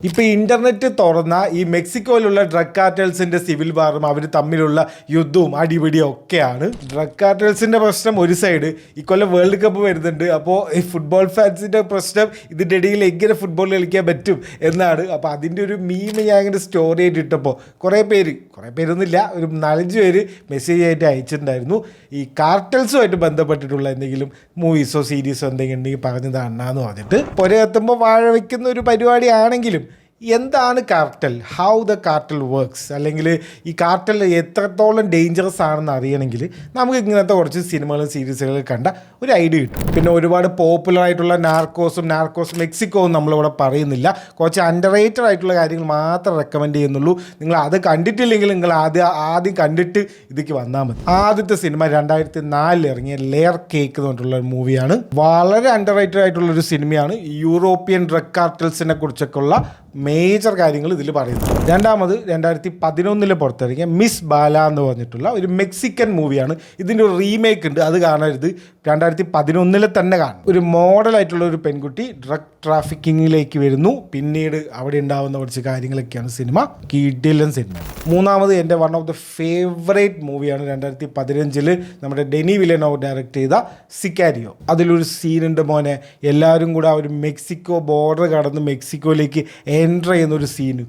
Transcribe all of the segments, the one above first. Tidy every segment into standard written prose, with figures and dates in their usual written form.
ഇപ്പോൾ ഇന്റർനെറ്റ് തുറന്ന ഈ മെക്സിക്കോയിലുള്ള ഡ്രഗ് കാർട്ടൽസിന്റെ സിവിൽ വാറും അവർ തമ്മിലുള്ള യുദ്ധവും അടിപിടിയും ഒക്കെയാണ്. ഡ്രഗ് കാർട്ടൽസിന്റെ പ്രശ്നം ഒരു സൈഡ്, ഇക്കൊല്ലം വേൾഡ് കപ്പ് വരുന്നുണ്ട്. അപ്പോൾ ഈ ഫുട്ബോൾ ഫാൻസിന്റെ പ്രശ്നം ഇതിൻ്റെ ഇടയിൽ എങ്ങനെ ഫുട്ബോൾ കളിക്കാൻ പറ്റും എന്നാണ്. അപ്പോൾ അതിൻ്റെ ഒരു മീം ഞാൻ ഇങ്ങനെ സ്റ്റോറി ആയിട്ട് ഇട്ടപ്പോൾ കുറേ പേരൊന്നുമില്ല, ഒരു 4-5 പേര് മെസ്സേജ് ആയിട്ട് അയച്ചിട്ടുണ്ടായിരുന്നു. ഈ കാർട്ടൽസുമായിട്ട് ബന്ധപ്പെട്ടിട്ടുള്ള എന്തെങ്കിലും മൂവീസോ സീരീസോ എന്തെങ്കിലും ഉണ്ടെങ്കിൽ പറഞ്ഞു തന്നാന്ന് പറഞ്ഞിട്ട്. പുരകത്തുമ്പോൾ വാഴ വയ്ക്കുന്ന ഒരു പരിപാടിയാണെങ്കിലും എന്താണ് cartel, how the cartel works, അല്ലെങ്കിൽ ഈ കാർട്ടൽ എത്രത്തോളം ഡേഞ്ചറസ് ആണെന്ന് അറിയണമെങ്കിൽ നമുക്ക് ഇങ്ങനത്തെ കുറച്ച് സിനിമകളും സീരീസുകളും കണ്ട ഒരു ഐഡിയ കിട്ടും. പിന്നെ ഒരുപാട് പോപ്പുലർ ആയിട്ടുള്ള നാർക്കോസ് മെക്സിക്കോവും നമ്മളിവിടെ പറയുന്നില്ല. കുറച്ച് അണ്ടർ റേറ്റഡ് ആയിട്ടുള്ള കാര്യങ്ങൾ മാത്രം റെക്കമെൻഡ് ചെയ്യുന്നുള്ളൂ. നിങ്ങൾ അത് കണ്ടിട്ടില്ലെങ്കിൽ നിങ്ങൾ ആദ്യം കണ്ടിട്ട് ഇതിലേക്ക് വന്നാൽ മതി. ആദ്യത്തെ സിനിമ 2004 ഇറങ്ങിയ ലെയർ കേക്ക് എന്ന് പറഞ്ഞിട്ടുള്ള ഒരു മൂവിയാണ്. വളരെ അണ്ടർ റേറ്റഡ് ആയിട്ടുള്ളൊരു സിനിമയാണ്. യൂറോപ്യൻ ഡ്രഗ് കാർട്ടൽസിനെ കുറിച്ചൊക്കെ ഉള്ള മേജർ കാര്യങ്ങൾ ഇതിൽ പറയുന്നു. രണ്ടാമത് 2011 പുറത്തിറങ്ങിയ മിസ് ബാല എന്ന് പറഞ്ഞിട്ടുള്ള ഒരു മെക്സിക്കൻ മൂവിയാണ്. ഇതിൻ്റെ ഒരു റീമേക്ക് ഉണ്ട്, അത് കാണരുത്. 2011 തന്നെ കാണും. ഒരു മോഡലായിട്ടുള്ള ഒരു പെൺകുട്ടി ഡ്രഗ് ട്രാഫിക്കിങ്ങിലേക്ക് വരുന്നു, പിന്നീട് അവിടെ ഉണ്ടാവുന്ന കുറച്ച് കാര്യങ്ങളൊക്കെയാണ് സിനിമ. കിടിലൻ സിനിമ. മൂന്നാമത് എൻ്റെ വൺ ഓഫ് ദ ഫേവറേറ്റ് മൂവിയാണ് 2015 നമ്മുടെ ഡെനി വില്ലനോവ് ഡയറക്റ്റ് ചെയ്ത സിക്കാരിയോ. അതിലൊരു സീനുണ്ട് മോനെ, എല്ലാവരും കൂടെ ഒരു മെക്സിക്കോ ബോർഡർ കടന്ന് മെക്സിക്കോയിലേക്ക് എൻ്റർ ചെയ്യുന്നൊരു സീന്.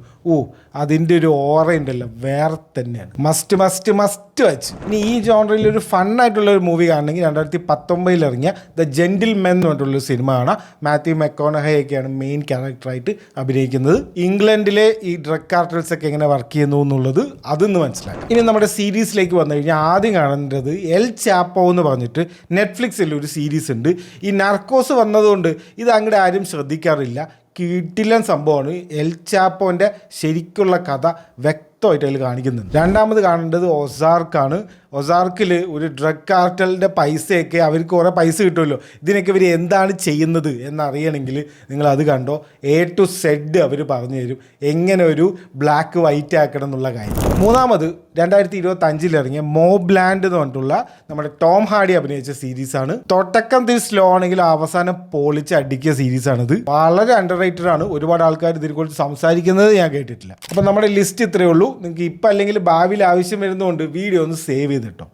അതിൻ്റെ ഒരു ഓറ ഉണ്ടല്ലോ, വേറെ തന്നെയാണ്. Must watch. ഇനി ഈ ജോണറിൽ ഒരു ഫണ്ണായിട്ടുള്ള ഒരു മൂവി കാണണമെങ്കിൽ 2019 ഇറങ്ങിയ ദ ജെന്റിൽമെൻ എന്ന് പറഞ്ഞിട്ടുള്ളൊരു സിനിമ കാണാം. മാത്യു മെക്കോണഹേ ഒക്കെയാണ് മെയിൻ ക്യാരക്ടറായിട്ട് അഭിനയിക്കുന്നത്. ഇംഗ്ലണ്ടിലെ ഈ ഡ്രഗ് കാർട്ടൽസ് ഒക്കെ എങ്ങനെ വർക്ക് ചെയ്യുന്നു എന്നുള്ളത് അതൊന്ന് മനസ്സിലാക്കാം. ഇനി നമ്മുടെ സീരീസിലേക്ക് വന്നു കഴിഞ്ഞാൽ ആദ്യം കാണേണ്ടത് എൽ ചാപ്പോ എന്ന് പറഞ്ഞിട്ട് നെറ്റ്ഫ്ലിക്സിൽ ഒരു സീരീസ് ഉണ്ട്. ഈ നാർക്കോസ് വന്നതുകൊണ്ട് ഇത് അങ്ങോട്ട് ആരും ശ്രദ്ധിക്കാറില്ല. കിടിലൻ സംഭവമാണ്. എൽ ചാപ്പോൻ്റെ ശരിക്കുള്ള കഥ വ്യക്തമായിട്ട് അതിൽ കാണിക്കുന്നുണ്ട്. രണ്ടാമത് കാണേണ്ടത് ഒസാർക്കാണ്. ഒസാർക്കിൽ ഒരു ഡ്രഗ് കാർട്ടലിൻ്റെ പൈസയൊക്കെ അവർക്ക് കുറേ പൈസ കിട്ടുമല്ലോ, ഇതിനൊക്കെ ഇവർ എന്താണ് ചെയ്യുന്നത് എന്നറിയണമെങ്കിൽ നിങ്ങൾ അത് കണ്ടോ. A to Z അവർ പറഞ്ഞു തരും എങ്ങനെ ഒരു ബ്ലാക്ക് വൈറ്റ് ആക്കണം എന്നുള്ള കാര്യം. മൂന്നാമത് 2025 ഇറങ്ങിയ മോബ് ലാൻഡ് എന്ന് പറഞ്ഞിട്ടുള്ള നമ്മുടെ ടോം ഹാർഡി അഭിനയിച്ച സീരീസാണ്. തുടക്കം തിരി സ്ലോ ആണെങ്കിൽ അവസാനം പൊളിച്ച് അടിക്കിയ സീരീസാണിത്. വളരെ അണ്ടർ റേറ്റഡ് ആണ്. ഒരുപാട് ആൾക്കാർ ഇതിനെക്കുറിച്ച് സംസാരിക്കുന്നത് ഞാൻ കേട്ടിട്ടില്ല. അപ്പം നമ്മുടെ ലിസ്റ്റ് ഇത്രയേ ഉള്ളൂ. നിങ്ങൾക്ക് ഇപ്പം അല്ലെങ്കിൽ ഭാവിയിൽ ആവശ്യം വരുന്നതുകൊണ്ട് വീഡിയോ ഒന്ന് സേവ് ചെയ്തിട്ടോ.